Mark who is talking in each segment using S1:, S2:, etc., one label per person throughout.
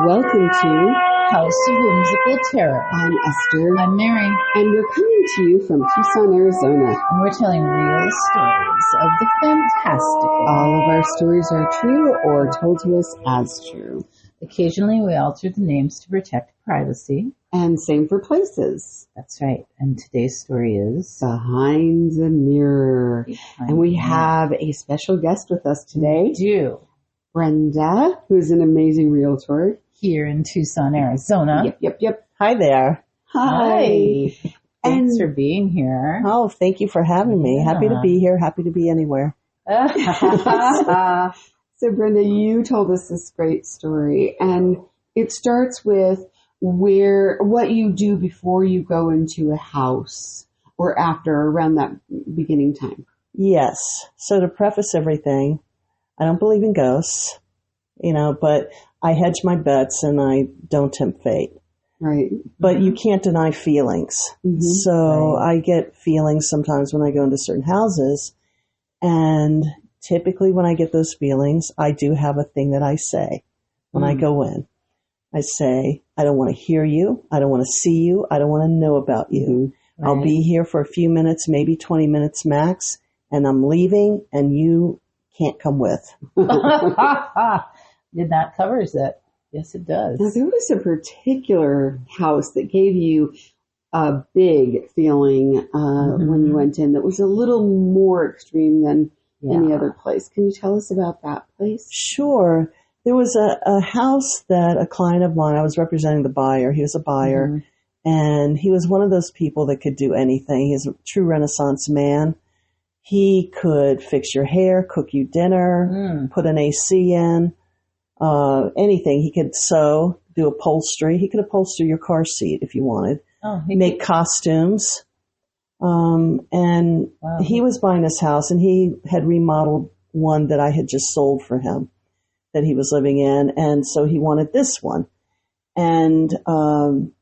S1: Welcome to
S2: House of Whimsical Terror.
S1: I'm Esther.
S2: I'm Mary.
S1: And we're coming to you from Tucson, Arizona.
S2: And we're telling real stories of the fantastical.
S1: All of our stories are true or told to us as true.
S2: Occasionally we alter the names to protect privacy.
S1: And same for places.
S2: That's right. And today's story is
S1: Behind the Mirror. And we have a special guest with us today.
S2: We do.
S1: Brenda, who's an amazing realtor.
S2: Here in Tucson, Arizona.
S1: Yep.
S3: Hi there.
S1: Hi.
S2: Thanks for being here.
S3: Oh, thank you for having me.
S2: Yeah.
S3: Happy to be here. Happy to be anywhere.
S1: So Brenda, you told us this great story, and it starts with what you do before you go into a house or after, around that beginning time.
S3: Yes. So to preface everything, I don't believe in ghosts, but I hedge my bets and I don't tempt fate.
S1: Right.
S3: But you can't deny feelings.
S1: Mm-hmm.
S3: So I get feelings sometimes when I go into certain houses. And typically when I get those feelings, I do have a thing that I say when I go in. I say, I don't want to hear you. I don't want to see you. I don't want to know about you.
S1: Right.
S3: I'll be here for a few minutes, maybe 20 minutes max, and I'm leaving and you can't come with.
S2: That covers it. Yes, it does.
S1: Now, there was a particular house that gave you a big feeling when you went in that was a little more extreme than any other place. Can you tell us about that place?
S3: Sure. There was a house that a client of mine, I was representing the buyer. He was a buyer, and he was one of those people that could do anything. He's a true Renaissance man. He could fix your hair, cook you dinner, put an AC in. Anything. He could sew, do upholstery. He could upholster your car seat if you wanted. Make costumes. And he was buying this house, and he had remodeled one that I had just sold for him that he was living in. And so he wanted this one. And the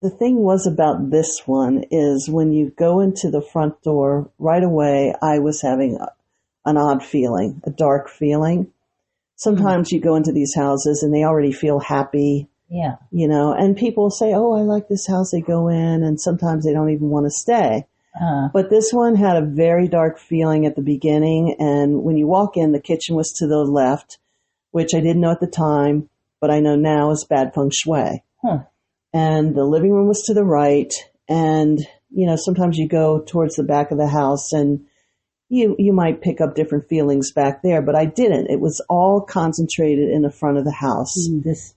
S3: thing was about this one is when you go into the front door, right away, I was having an odd feeling, a dark feeling. Sometimes you go into these houses and they already feel happy, and people say, oh, I like this house. They go in and sometimes they don't even want to stay. But this one had a very dark feeling at the beginning. And when you walk in, the kitchen was to the left, which I didn't know at the time, but I know now is bad feng shui. And the living room was to the right. And, sometimes you go towards the back of the house and you might pick up different feelings back there, but I didn't. It was all concentrated in the front of the house.
S2: This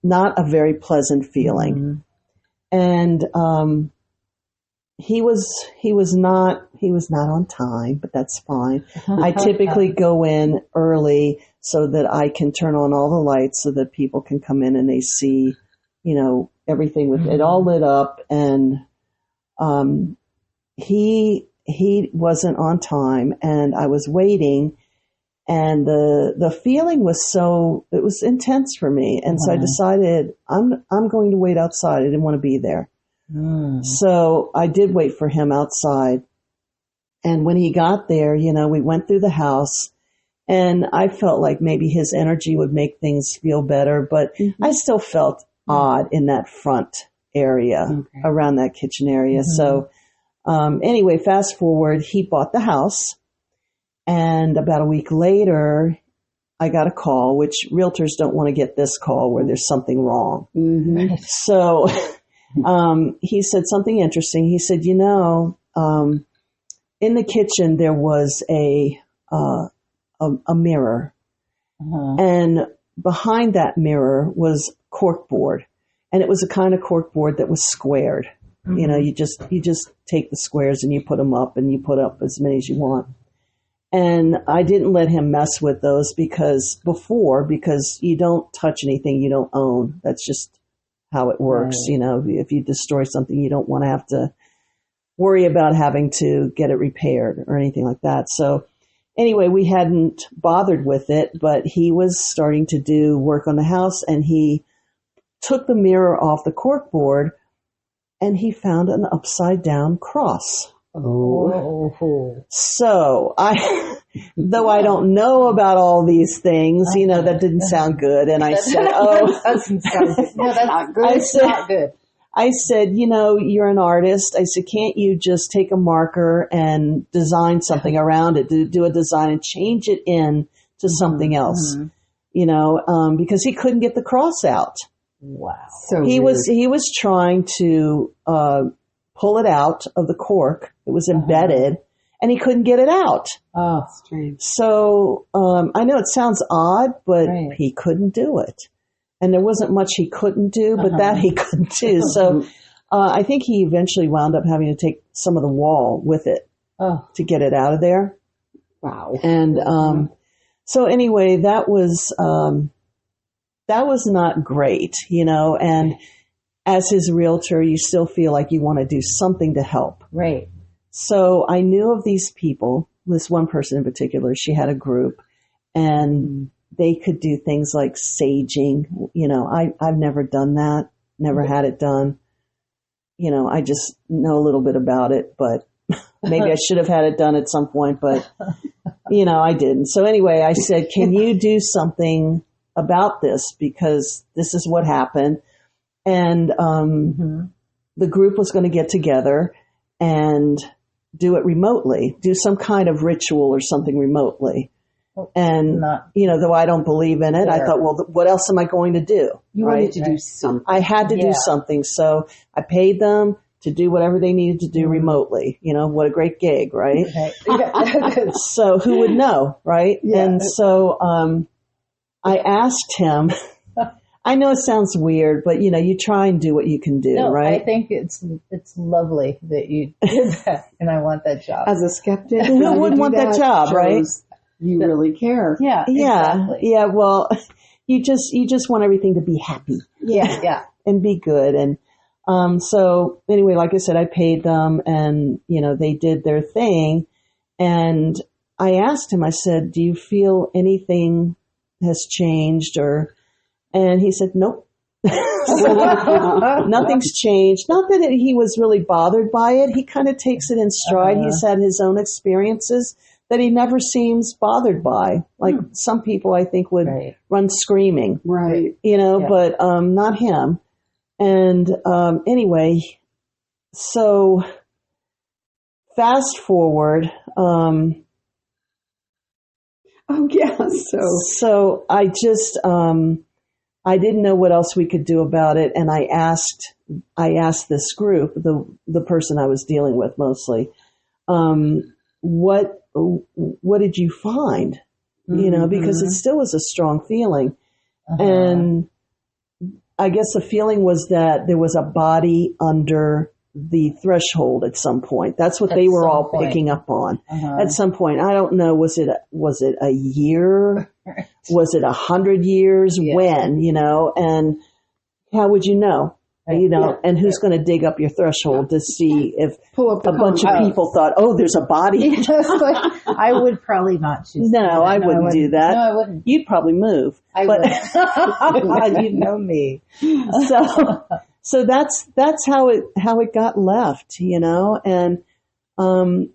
S3: not a very pleasant feeling. And he was not on time, but that's fine. I typically go in early so that I can turn on all the lights so that people can come in and they see, everything with it all lit up. And he wasn't on time, and I was waiting, and the feeling was it was intense for me. And so I decided I'm going to wait outside. I didn't want to be there. So I did wait for him outside. And when he got there, we went through the house, and I felt like maybe his energy would make things feel better, but I still felt odd in that front area around that kitchen area. So anyway, fast forward, he bought the house, and about a week later, I got a call, which realtors don't want to get this call where there's something wrong. So he said something interesting. He said, in the kitchen there was a mirror, and behind that mirror was corkboard, and it was a kind of corkboard that was squared. You just take the squares and you put them up, and you put up as many as you want. And I didn't let him mess with those because you don't touch anything you don't own. That's just how it works. Right. If you destroy something, you don't want to have to worry about having to get it repaired or anything like that. So anyway, we hadn't bothered with it, but he was starting to do work on the house, and he took the mirror off the corkboard, and he found an upside down cross.
S1: Oh.
S3: So though I don't know about all these things, that didn't sound good. And I said,
S2: that doesn't sound good. No, that's not good. It's not good.
S3: I said, you're an artist. I said, can't you just take a marker and design something around it, do a design and change it in to something else, because he couldn't get the cross out.
S2: Wow.
S3: So he was trying to pull it out of the cork. It was embedded. And he couldn't get it out.
S1: Oh, strange.
S3: So I know it sounds odd, but he couldn't do it. And there wasn't much he couldn't do, but that he couldn't do. So I think he eventually wound up having to take some of the wall with it to get it out of there.
S1: Wow.
S3: And so anyway, that was not great, and as his realtor, you still feel like you want to do something to help.
S2: Right.
S3: So I knew of these people, this one person in particular, she had a group and they could do things like saging. I've never done that, never had it done. I just know a little bit about it, but maybe I should have had it done at some point, but I didn't. So anyway, I said, can you do something about this? Because this is what happened. And the group was going to get together and do it remotely, do some kind of ritual or something remotely. And, though I don't believe in it, I thought, well, what else am I going to do?
S1: You wanted to do something.
S3: I had to do something. So I paid them to do whatever they needed to do remotely. What a great gig, right? So who would know, right? Yeah. And so I asked him, I know it sounds weird, but you try and do what you can do, right?
S2: I think it's lovely that you did that, and I want that job.
S1: As a skeptic,
S3: who wouldn't want that job, right?
S1: You really care.
S2: Yeah, exactly.
S3: Yeah. Well, you just want everything to be happy, and be good. And so anyway, like I said, I paid them, and they did their thing. And I asked him, I said, "Do you feel anything has changed or?" And he said, nope. Nothing's changed. Not that he was really bothered by it. He kind of takes it in stride. He's had his own experiences that he never seems bothered by. Like some people, I think, would run screaming.
S1: Right.
S3: But not him. And anyway, so fast forward. So I just... I didn't know what else we could do about it, and I asked this group, the person I was dealing with mostly, what did you find? Because it still was a strong feeling, and I guess the feeling was that there was a body under the threshold at some point. That's what they were all picking up on. At some point. I don't know, was it a year? Was it 100 years? Yeah. When, and how would you know? And who's going to dig up your threshold to see if a bunch of people thought, oh, there's a body?
S2: I would probably not choose
S3: that. No, I wouldn't do that.
S2: No, I wouldn't.
S3: You'd probably move.
S2: I would. You know me.
S3: So that's how it got left, and the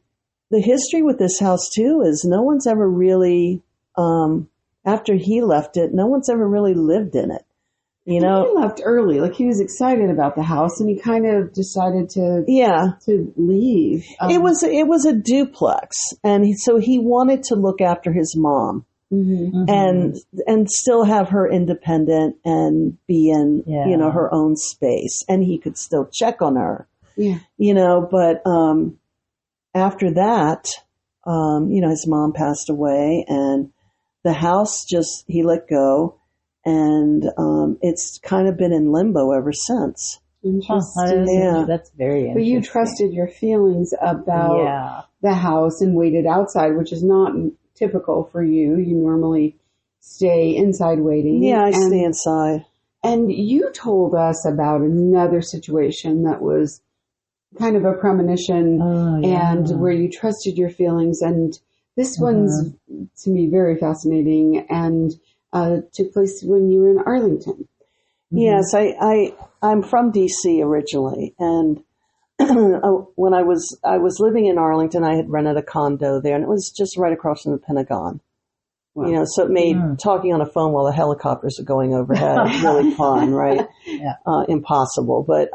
S3: history with this house too is no one's ever really after he left it, no one's ever really lived in it.
S1: He left early, like he was excited about the house, and he kind of decided to leave.
S3: It was a duplex, and so he wanted to look after his mom. And still have her independent and be in, her own space, and he could still check on her, but, after that, his mom passed away and the house he let go, and, it's kind of been in limbo ever since.
S1: Interesting.
S2: That's very interesting.
S1: But you trusted your feelings about the house and waited outside, which is not typical for you. You normally stay inside waiting.
S3: Yeah, I stay inside.
S1: And you told us about another situation that was kind of a premonition and where you trusted your feelings. And this one's, to me, very fascinating and took place when you were in Arlington.
S3: Yes, I'm from D.C. originally. And when I was living in Arlington, I had rented a condo there, and it was just right across from the Pentagon.
S1: Wow.
S3: So it made talking on a phone while the helicopters are going overhead really fun, right?
S2: Yeah.
S3: Impossible. But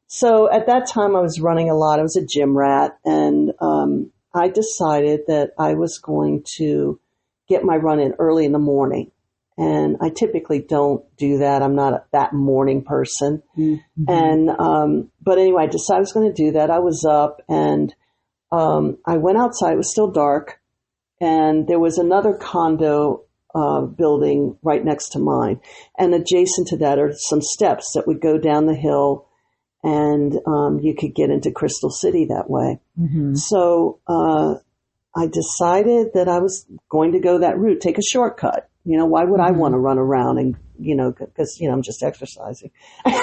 S3: so at that time, I was running a lot. I was a gym rat, and I decided that I was going to get my run in early in the morning. And I typically don't do that. I'm not that morning person. Mm-hmm. And but anyway, I decided I was going to do that. I was up, and I went outside. It was still dark, and there was another condo building right next to mine. And adjacent to that are some steps that would go down the hill, and you could get into Crystal City that way. Mm-hmm. So I decided that I was going to go that route, take a shortcut. Why would I want to run around and, because, I'm just exercising. I'll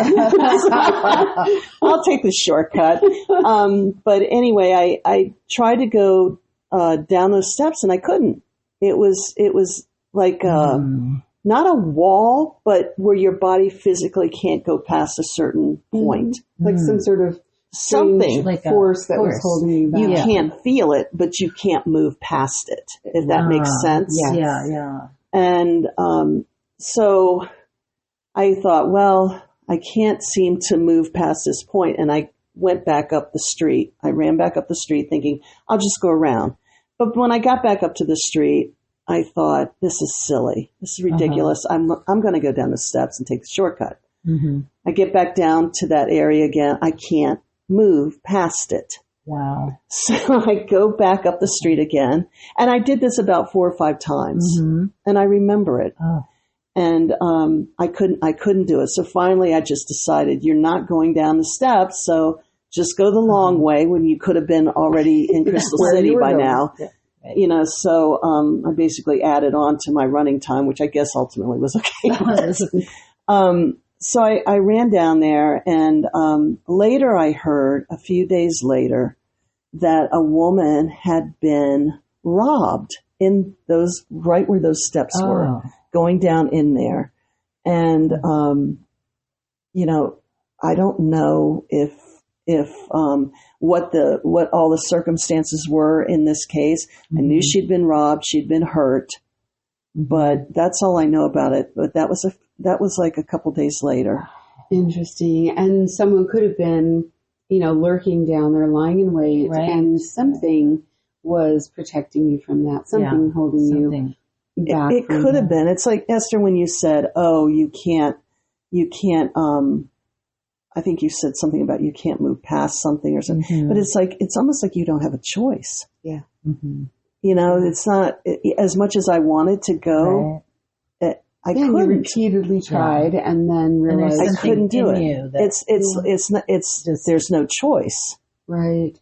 S3: take the shortcut. But anyway, I tried to go down those steps, and I couldn't. It was like not a wall, but where your body physically can't go past a certain point.
S1: Like some sort of
S3: something
S1: like force that was holding you back.
S3: You can't feel it, but you can't move past it, if that makes sense.
S1: Yes.
S2: Yeah.
S3: And so I thought, well, I can't seem to move past this point. And I went back up the street. I ran back up the street thinking, I'll just go around. But when I got back up to the street, I thought, this is silly. This is ridiculous. I'm going to go down the steps and take the shortcut. Mm-hmm. I get back down to that area again. I can't move past it.
S2: Wow.
S3: So I go back up the street again, and I did this about 4 or 5 times, and I remember it. Oh. And I couldn't do it. So finally, I just decided, you're not going down the steps, so just go the long way when you could have been already in Crystal City by now. Yeah. So I basically added on to my running time, which I guess ultimately was okay. So I ran down there, and later I heard, a few days later, that a woman had been robbed in those, right where those steps were, going down in there. And, I don't know if what all the circumstances were in this case. Mm-hmm. I knew she'd been robbed, she'd been hurt, but that's all I know about it. But that was like a couple days later.
S1: Interesting. And someone could have been, lurking down there, lying in wait, right. And something was protecting you from that. Something holding you back.
S3: It could have been. It's like, Esther, when you said, you can't, I think you said something about you can't move past something or something, mm-hmm. But it's almost like you don't have a choice.
S1: Yeah.
S3: Mm-hmm. It's not, as much as I wanted to go, right. I couldn't.
S1: You repeatedly tried and then realized
S3: I couldn't do it. There's no choice.
S1: Right.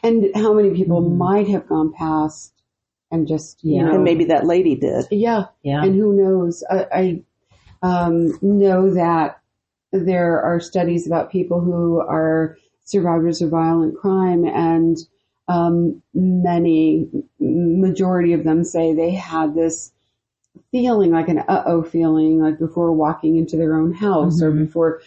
S1: And how many people might have gone past and just,
S3: and maybe that lady did.
S1: Yeah. And who knows? I know that there are studies about people who are survivors of violent crime, and majority of them say they had this feeling, like an feeling, like before walking into their own house, mm-hmm. or before,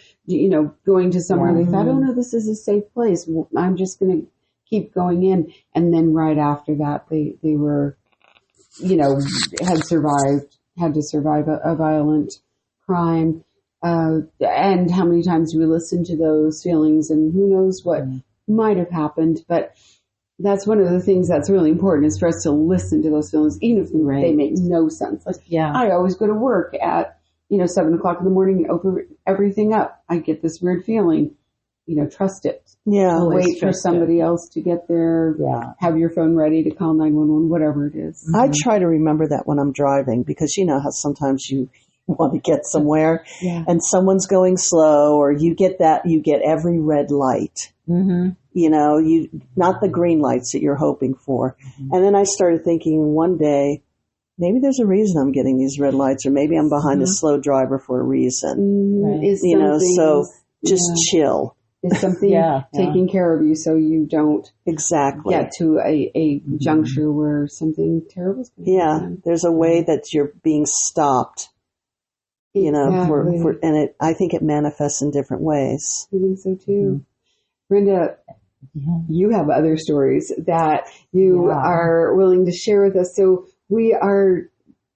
S1: going to somewhere they thought, oh no, this is a safe place. Well, I'm just going to keep going in. And then right after that, they were, had to survive a violent crime. And how many times do we listen to those feelings, and who knows what might have happened. But that's one of the things that's really important, is for us to listen to those feelings, even if they make no sense. Like, I always go to work at, 7:00 in the morning, open everything up. I get this weird feeling, trust it.
S3: Yeah.
S1: Wait for somebody else to get there. Yeah. Have your phone ready to call 911, whatever it is.
S3: Mm-hmm. I try to remember that when I'm driving, because you know how sometimes you want to get somewhere and someone's going slow, or you get every red light, not the green lights that you're hoping for. Mm-hmm. And then I started thinking one day, maybe there's a reason I'm getting these red lights, or maybe I'm behind a slow driver for a reason,
S1: right.
S3: So just chill.
S1: Is something taking care of you so you don't get to a juncture where something terrible is going to happen.
S3: There's a way that you're being stopped. I think it manifests in different ways.
S1: I think so too. Brenda, you have other stories that you are willing to share with us. So we are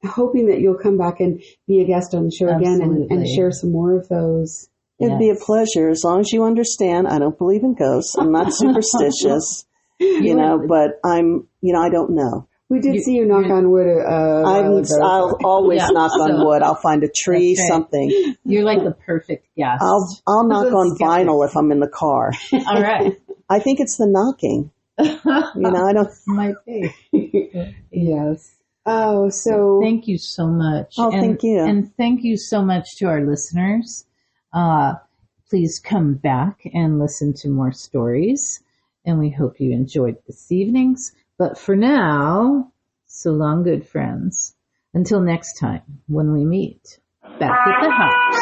S1: hoping that you'll come back and be a guest on the show again and share some more of those.
S3: It'd be a pleasure, as long as you understand. I don't believe in ghosts. I'm not superstitious, but I don't know.
S1: We did see you knock on wood a while ago.
S3: I'll always knock on wood. I'll find a tree, something.
S2: You're like the perfect guest.
S3: I'll knock on vinyl if I'm in the car.
S2: All right.
S3: I think it's the knocking. I don't.
S2: Might be.
S1: Yes. Oh, so
S2: thank you so much.
S3: Oh, thank you.
S2: And thank you so much to our listeners. Please come back and listen to more stories. And we hope you enjoyed this evening's. But for now, so long, good friends. Until next time, when we meet back at the house.